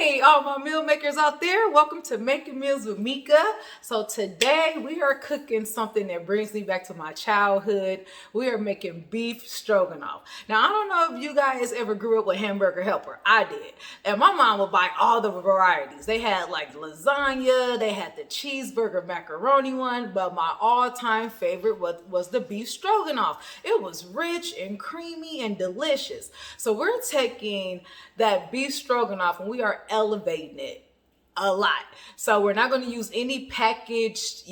Hey, all my meal makers out there, welcome to Making Meals with Mika. So today we are cooking something that brings me back to my childhood. We are making beef stroganoff. Now, I don't know if you guys ever grew up with Hamburger Helper. I did. And my mom would buy all the varieties. They had like lasagna, they had the cheeseburger macaroni one, but my all-time favorite was the beef stroganoff. It was rich and creamy and delicious. So we're taking that beef stroganoff and we are elevating it a lot. So we're not going to use any packaged,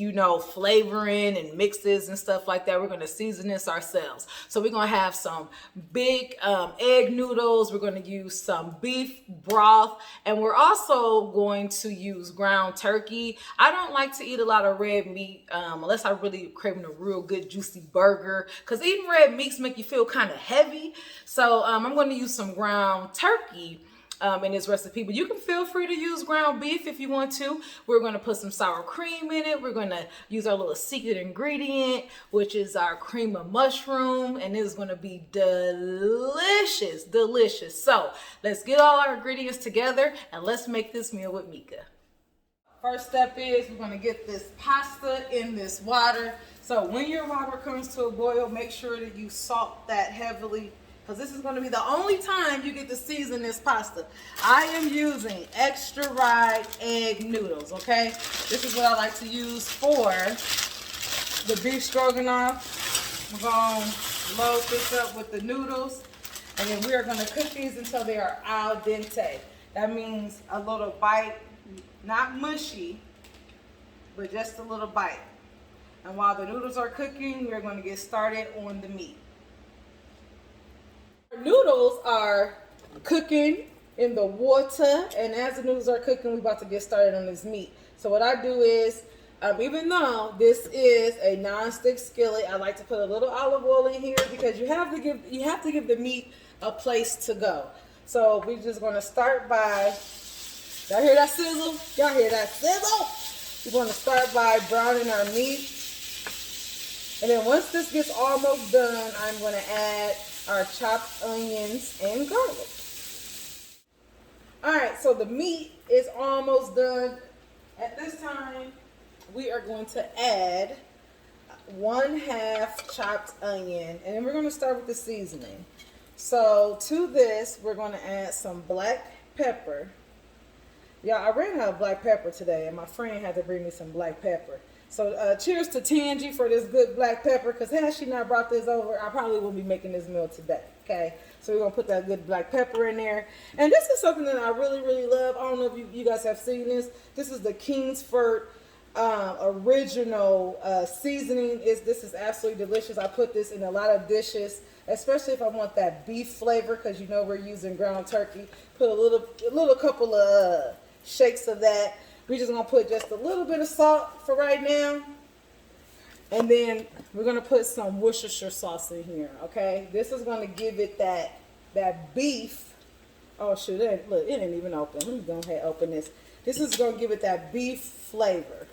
flavoring and mixes and stuff like that. We're going to season this ourselves. So we're going to have some big egg noodles. We're going to use some beef broth, and we're also going to use ground turkey. I don't like to eat a lot of red meat unless I really craving a real good juicy burger, because eating red meats make you feel kind of heavy. So I'm going to use some ground turkey in this recipe, but you can feel free to use ground beef if you want to. We're going to put some sour cream in it. We're going to use our little secret ingredient, which is our cream of mushroom, and it is going to be delicious, delicious. So let's get all our ingredients together and let's make this meal with Mika. First step is we're going to get this pasta in this water. So when your water comes to a boil, make sure that you salt that heavily, because this is going to be the only time you get to season this pasta. I am using extra rye egg noodles, okay? This is what I like to use for the beef stroganoff. We're going to load this up with the noodles, and then we are going to cook these until they are al dente. That means a little bite, not mushy, but just a little bite. And while the noodles are cooking, we're going to get started on the meat. Noodles are cooking in the water, and as the noodles are cooking, we're about to get started on this meat. So what I do is, even though this is a non-stick skillet, I like to put a little olive oil in here because you have to give the meat a place to go. So we're just going to start by, y'all hear that sizzle? Y'all hear that sizzle? We're going to start by browning our meat, and then once this gets almost done, I'm going to add our chopped onions and garlic. All right, so the meat is almost done. At this time, we are going to add 1/2 chopped onion, and then we're going to start with the seasoning. So to this, we're going to add some black pepper. Yeah, I ran out of black pepper today, and my friend had to bring me some black pepper. So cheers to Tangi for this good black pepper, because had she not brought this over, I probably wouldn't be making this meal today, okay? So we're going to put that good black pepper in there. And this is something that I really, really love. I don't know if you guys have seen this. This is the Kingsford original seasoning. This is absolutely delicious. I put this in a lot of dishes, especially if I want that beef flavor, because we're using ground turkey. Put a little couple of shakes of that. We're just going to put just a little bit of salt for right now. And then we're going to put some Worcestershire sauce in here, okay? This is going to give it that beef. Oh, shoot, look, it didn't even open. Let me go ahead and open this. This is going to give it that beef flavor.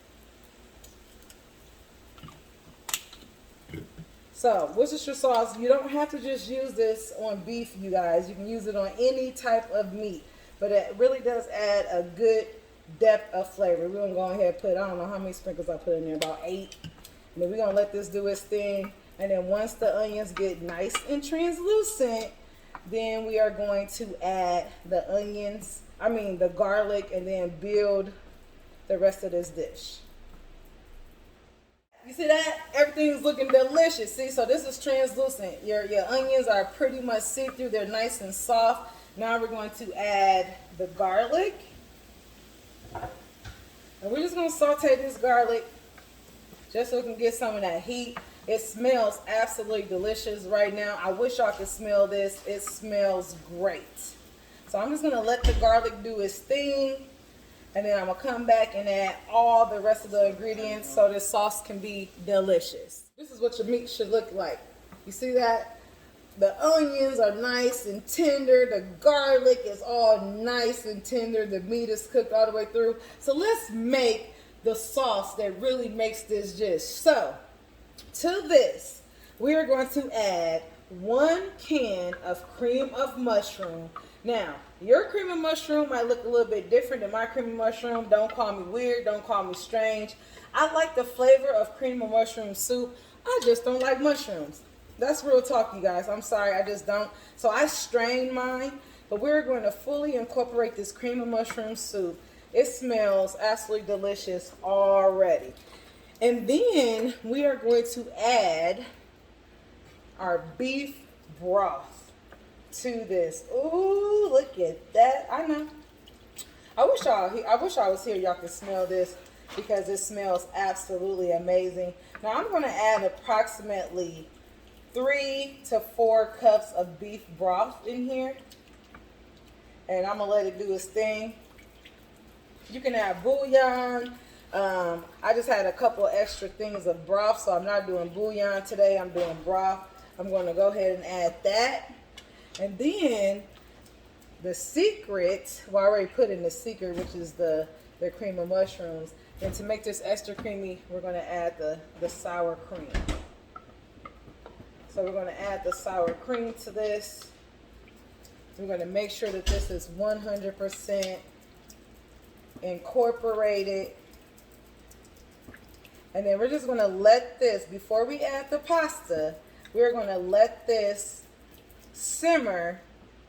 So, Worcestershire sauce, you don't have to just use this on beef, you guys. You can use it on any type of meat. But it really does add a good depth of flavor. We're going to go ahead and put, I don't know how many sprinkles I put in there, about 8. And then we're going to let this do its thing. And then once the onions get nice and translucent, then we are going to add the garlic, and then build the rest of this dish. You see that? Everything's looking delicious. See, so this is translucent. Your onions are pretty much see-through. They're nice and soft. Now we're going to add the garlic. And we're just going to saute this garlic just so we can get some of that heat. It smells absolutely delicious right now. I wish y'all could smell this. It smells great. So I'm just going to let the garlic do its thing. And then I'm going to come back and add all the rest of the ingredients so this sauce can be delicious. This is what your meat should look like. You see that? The onions are nice and tender. The garlic is all nice and tender. The meat is cooked all the way through. So let's make the sauce that really makes this dish. So to this, we are going to add 1 can of cream of mushroom. Now, your cream of mushroom might look a little bit different than my cream of mushroom. Don't call me weird. Don't call me strange. I like the flavor of cream of mushroom soup. I just don't like mushrooms. That's real talk, you guys. I'm sorry, I just don't. So I strained mine, but we're going to fully incorporate this cream of mushroom soup. It smells absolutely delicious already. And then we are going to add our beef broth to this. Ooh, look at that. I know. I wish I was here, y'all could smell this, because it smells absolutely amazing. Now I'm going to add approximately 3 to 4 cups of beef broth in here. And I'm going to let it do its thing. You can add bouillon. I just had a couple extra things of broth, so I'm not doing bouillon today. I'm doing broth. I'm going to go ahead and add that. And then the secret, well, I already put in the secret, which is the cream of mushrooms. And to make this extra creamy, we're going to add the sour cream. So we're going to add the sour cream to this. We're going to make sure that this is 100% incorporated. And then we're just going to let this, before we add the pasta, we're going to let this simmer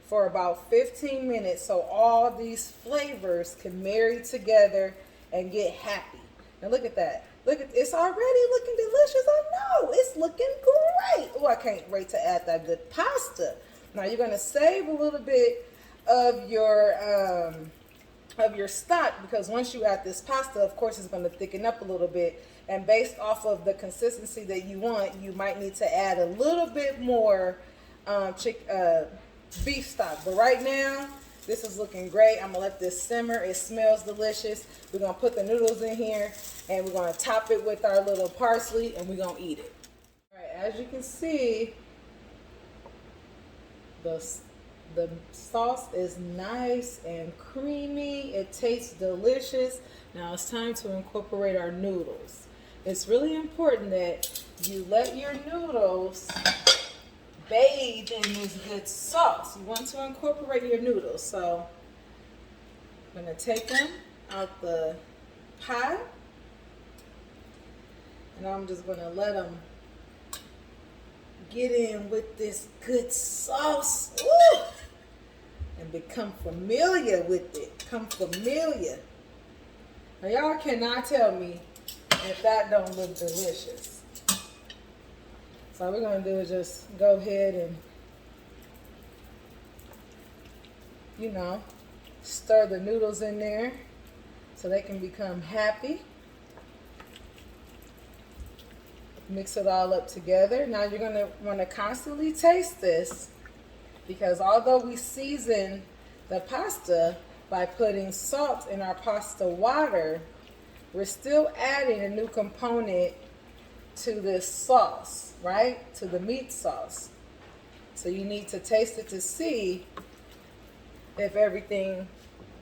for about 15 minutes so all these flavors can marry together and get happy. Now look at that. Look at, it's already looking delicious. I know, it's looking great. Oh, I can't wait to add that good pasta. Now you're going to save a little bit of your stock, because once you add this pasta, of course, it's going to thicken up a little bit. And based off of the consistency that you want, you might need to add a little bit more beef stock. But right now, this is looking great. I'm going to let this simmer. It smells delicious. We're going to put the noodles in here, and we're going to top it with our little parsley, and we're going to eat it. All right, as you can see, the sauce is nice and creamy. It tastes delicious. Now it's time to incorporate our noodles. It's really important that you let your noodles bathe in this good sauce. You want to incorporate your noodles. So I'm going to take them out the pot, and I'm just going to let them get in with this good sauce. Woo! And become familiar with it. Come familiar. Now y'all cannot tell me if that don't look delicious. So all we're going to do is just go ahead and, you know, stir the noodles in there so they can become happy. Mix it all up together. Now you're going to want to constantly taste this, because although we season the pasta by putting salt in our pasta water, we're still adding a new component to this sauce, right? To the meat sauce. So you need to taste it to see if everything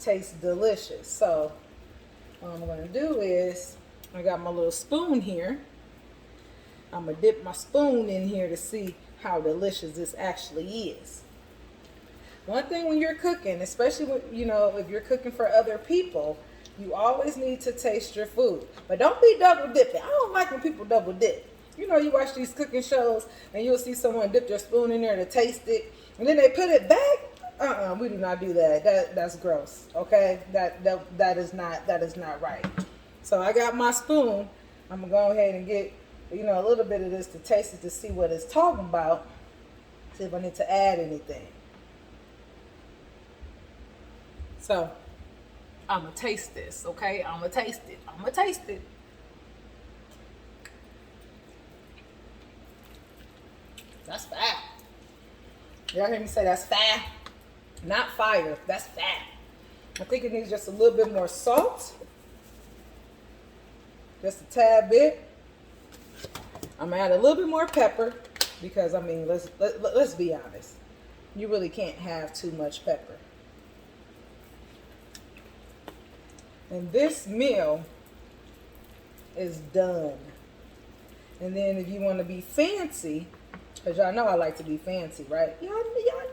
tastes delicious. So what I'm going to do is, I got my little spoon here. I'm going to dip my spoon in here to see how delicious this actually is. One thing when you're cooking, especially when, you know, if you're cooking for other people, you always need to taste your food. But don't be double dipping. I don't like when people double dip. You know, you watch these cooking shows and you'll see someone dip their spoon in there to taste it, and then they put it back. We do not do that. That's gross. Okay? That is not right. So I got my spoon. I'm gonna go ahead and get, you know, a little bit of this to taste it to see what it's talking about. See if I need to add anything. So I'm going to taste this, okay? I'm going to taste it. I'm going to taste it. That's fat. Y'all hear me say that's fat? Not fire. That's fat. I think it needs just a little bit more salt. Just a tad bit. I'm going to add a little bit more pepper, because, I mean, let's be honest. You really can't have too much pepper. And this meal is done. And then if you want to be fancy, because y'all know I like to be fancy, right? Y'all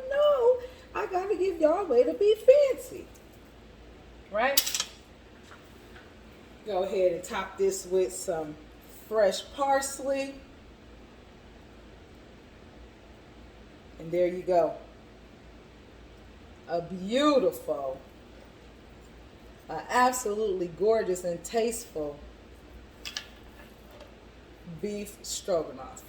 know I I gotta give y'all a way to be fancy. Right? Go ahead and top this with some fresh parsley. And there you go. A beautiful, absolutely gorgeous and tasteful beef stroganoff.